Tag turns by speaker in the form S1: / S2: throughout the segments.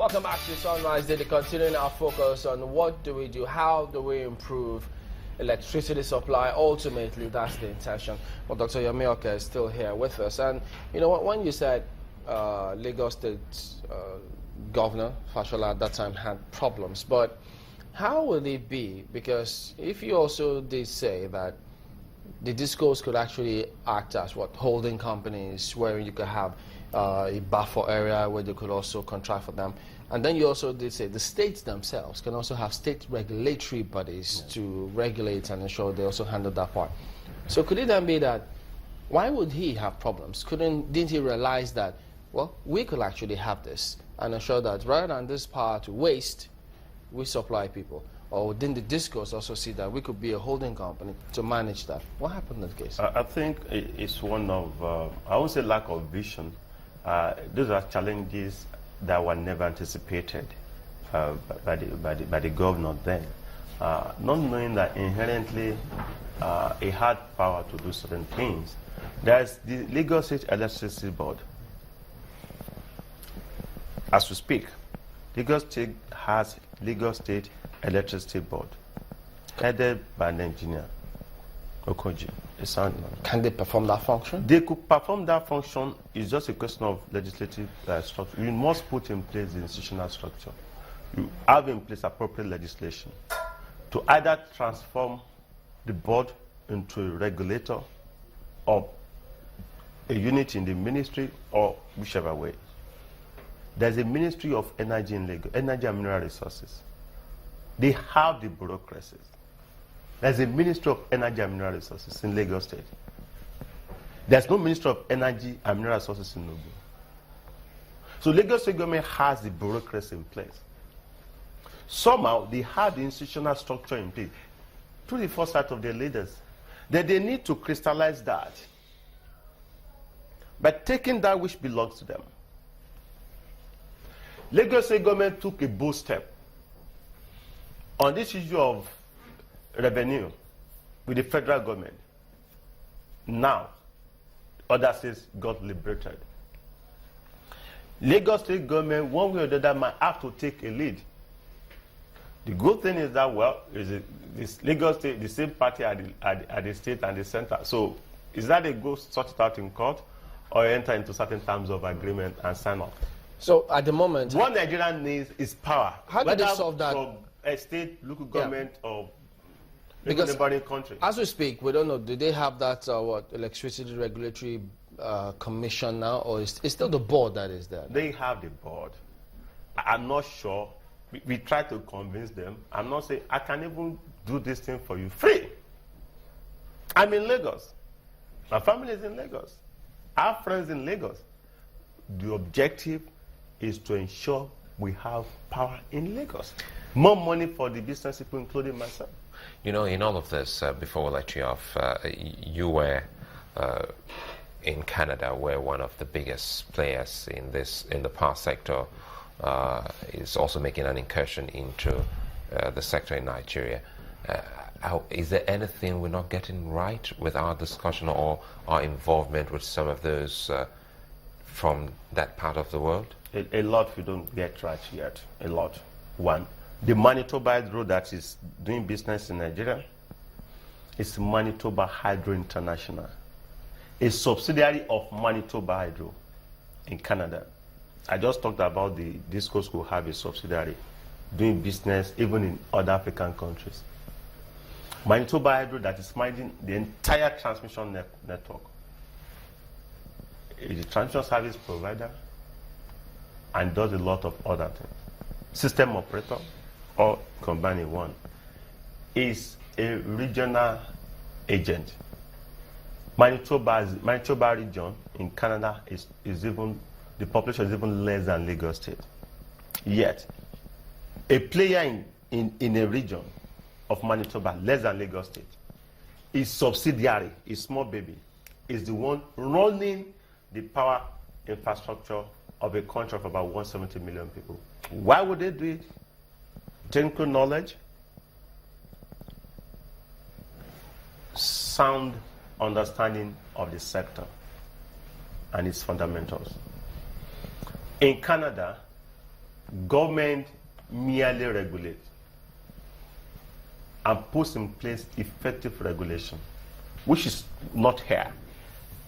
S1: Welcome back to Sunrise Daily, continuing our focus on what do we do, how do we improve electricity supply. Ultimately, that's the intention. Well, Dr. Yemi Oke is still here with us. And, you know, when you said Lagos State Governor Fashola at that time had problems, but how will it be? Because if you also did say that the discos could actually act as holding companies where you could have a buffer area where they could also contract for them. And then you also did say the states themselves can also have state regulatory bodies to regulate and ensure they also handle that part. So could it then be that, why would he have problems? Didn't he realize that, well, we could actually have this and ensure that rather than this power to waste, we supply people? Or didn't the discourse also see that we could be a holding company to manage that? What happened in that case?
S2: I think it's one of, I won't say lack of vision. Those are challenges that were never anticipated by the governor then. Not knowing that inherently he had power to do certain things. There's the Lagos State Electricity Board. As we speak, Lagos State has Lagos State Electricity Board, headed by an engineer, Okoji, a sound man.
S1: Can they perform that function?
S2: They could perform that function. It's just a question of legislative structure. You must put in place the institutional structure. You have in place appropriate legislation to either transform the board into a regulator or a unit in the ministry or whichever way. There's a Ministry of Energy in Lagos, Energy and Mineral Resources. They have the bureaucracies. There's a Ministry of Energy and Mineral Resources in Lagos State. There's no Ministry of Energy and Mineral Resources in Ogun. So Lagos State government has the bureaucracy in place. Somehow they have the institutional structure in place through the foresight of their leaders. That they need to crystallize that by taking that which belongs to them. Lagos State government took a bold step on this issue of revenue with the federal government. Now, other states got liberated. Lagos State government, one way or the other, might have to take a lead. The good thing is that, well, this Lagos State, the same party at the state and the center. So, is that they go sort it out in court or enter into certain terms of agreement and sign off?
S1: So, at the moment,
S2: what Nigeria needs is power.
S1: How do they solve that?
S2: From a state, local government, or because neighboring country.
S1: As we speak, we don't know, do they have that electricity regulatory commission now, or is it still the board that is there?
S2: They have the board. I'm not sure. We try to convince them. I'm not saying I can even do this thing for you free. I'm in Lagos. My family is in Lagos. I have friends in Lagos. The objective is to ensure we have power in Lagos. More money for the business people, including myself.
S3: You know, in all of this, before we let you off, you were in Canada, where one of the biggest players in the power sector is also making an incursion into the sector in Nigeria. Is there anything we're not getting right with our discussion or our involvement with some of those from that part of the world?
S2: A lot we don't get right yet. A lot. One. The Manitoba Hydro that is doing business in Nigeria is Manitoba Hydro International, a subsidiary of Manitoba Hydro in Canada. I just talked about the discos will have a subsidiary doing business even in other African countries. Manitoba Hydro that is managing the entire transmission network is a transmission service provider and does a lot of other things. System operator, or combining one, is a regional agent. Manitoba region in Canada is even, the population is even less than Lagos State. Yet, a player in a region of Manitoba, less than Lagos State, is subsidiary, is small baby, is the one running the power infrastructure of a country of about 170 million people. Why would they do it? Technical knowledge, sound understanding of the sector and its fundamentals. In Canada, government merely regulates and puts in place effective regulation, which is not here.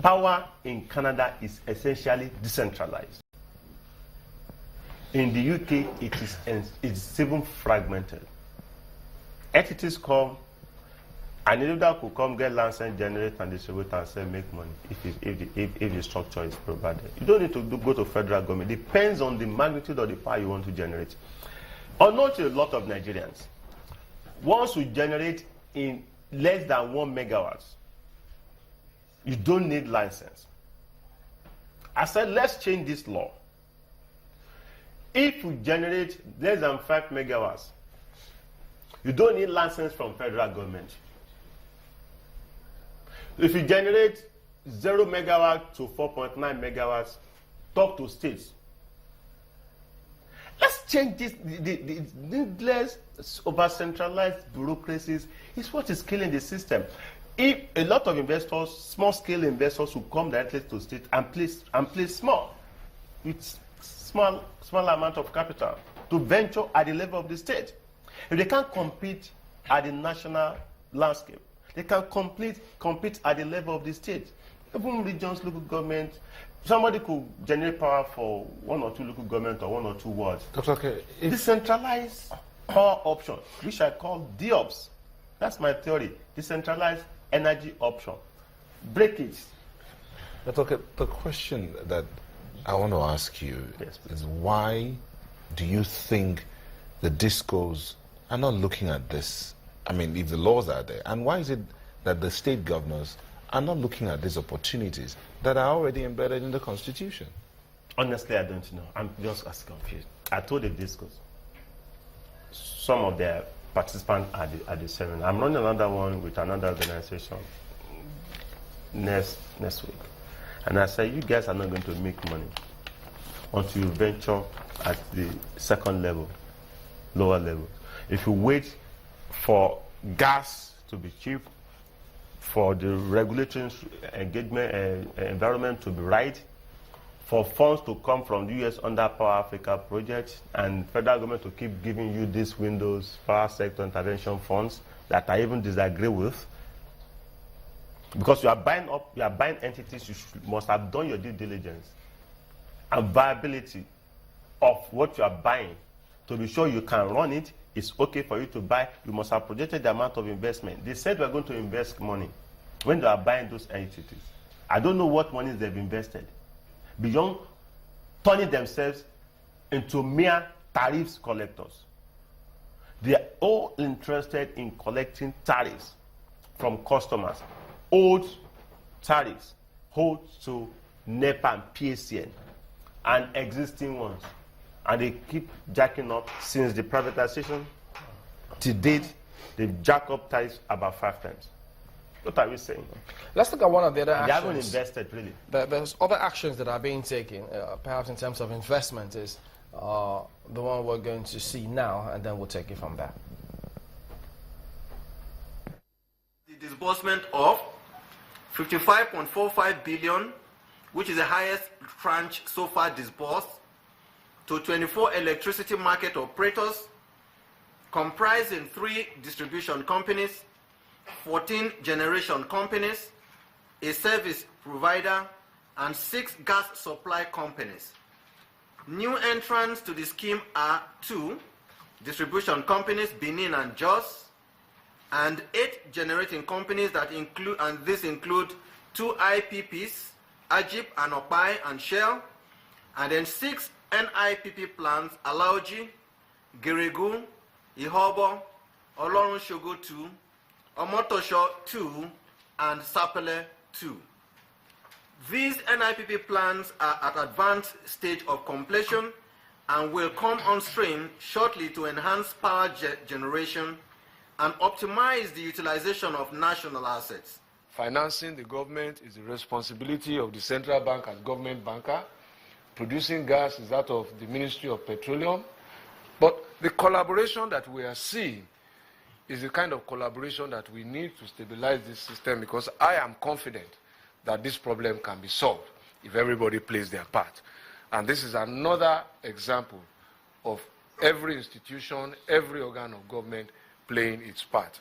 S2: Power in Canada is essentially decentralized. In the UK, it's even fragmented. Entities come, an individual could come, get license, generate and distribute and say make money if the structure is provided. You don't need to go to federal government. It depends on the magnitude of the power you want to generate. Unknown to a lot of Nigerians, once you generate in less than 1 megawatt, you don't need license. I said, let's change this law. If you generate less than 5 megawatts, you don't need license from federal government. If you generate 0 megawatt to 4.9 megawatts, talk to states. Let's change this. The needless over-centralized bureaucracies is what is killing the system. If a lot of investors, small-scale investors, will come directly to state and play small, with small amount of capital to venture at the level of the state. If they can't compete at the national landscape, they can compete at the level of the state. Even regions, local government, somebody could generate power for 1 or 2 local government or 1 or 2 wards.
S4: Dr. Oke,
S2: decentralized power option, which I call DOPS. That's my theory. Decentralized energy option. Break it.
S4: Dr. Oke, the question that I want to ask you is why do you think the discos are not looking at this? I mean, if the laws are there, and why is it that the state governors are not looking at these opportunities that are already embedded in the Constitution?
S2: Honestly, I don't know. I'm just as confused. I told the discos, some of their participants at the seminar. I'm running another one with another organization next week. And I said, you guys are not going to make money until you venture at the second level, lower level. If you wait for gas to be cheap, for the regulatory engagement environment to be right, for funds to come from the U.S. under Power Africa project, and federal government to keep giving you these windows, power sector intervention funds that I even disagree with, because you are buying entities, you must have done your due diligence and viability of what you are buying to be sure you can run it. It's okay for you to buy. You must have projected the amount of investment. They said we are going to invest money when they are buying those entities. I don't know what money they've invested beyond turning themselves into mere tariffs collectors. They are all interested in collecting tariffs from customers. Old tariffs hold to NEPA and PACN and existing ones. And they keep jacking up since the privatization to date. They've jacked up tariffs about 5 times. What are we saying?
S1: Let's look at one of the other actions.
S2: They haven't invested, really.
S1: There's other actions that are being taken, perhaps in terms of investment, is the one we're going to see now, and then we'll take it from there.
S5: The disbursement of 55.45 billion, which is the highest tranche so far disbursed, to 24 electricity market operators, comprising 3 distribution companies, 14 generation companies, a service provider, and 6 gas supply companies. New entrants to the scheme are 2 distribution companies, Benin and Jos, and 8 generating companies that include, and this include 2 IPPs, Ajip and Opai and Shell, and then 6 NIPP plants, Alaoji, Geregu, Ihobo, Olorun Shogo 2, Omotosho 2, and Sapele 2. These NIPP plants are at advanced stage of completion and will come on stream shortly to enhance power generation and optimize the utilization of national assets.
S6: Financing the government is the responsibility of the central bank as government banker. Producing gas is that of the Ministry of Petroleum. But the collaboration that we are seeing is the kind of collaboration that we need to stabilize this system, because I am confident that this problem can be solved if everybody plays their part. And this is another example of every institution, every organ of government playing its part.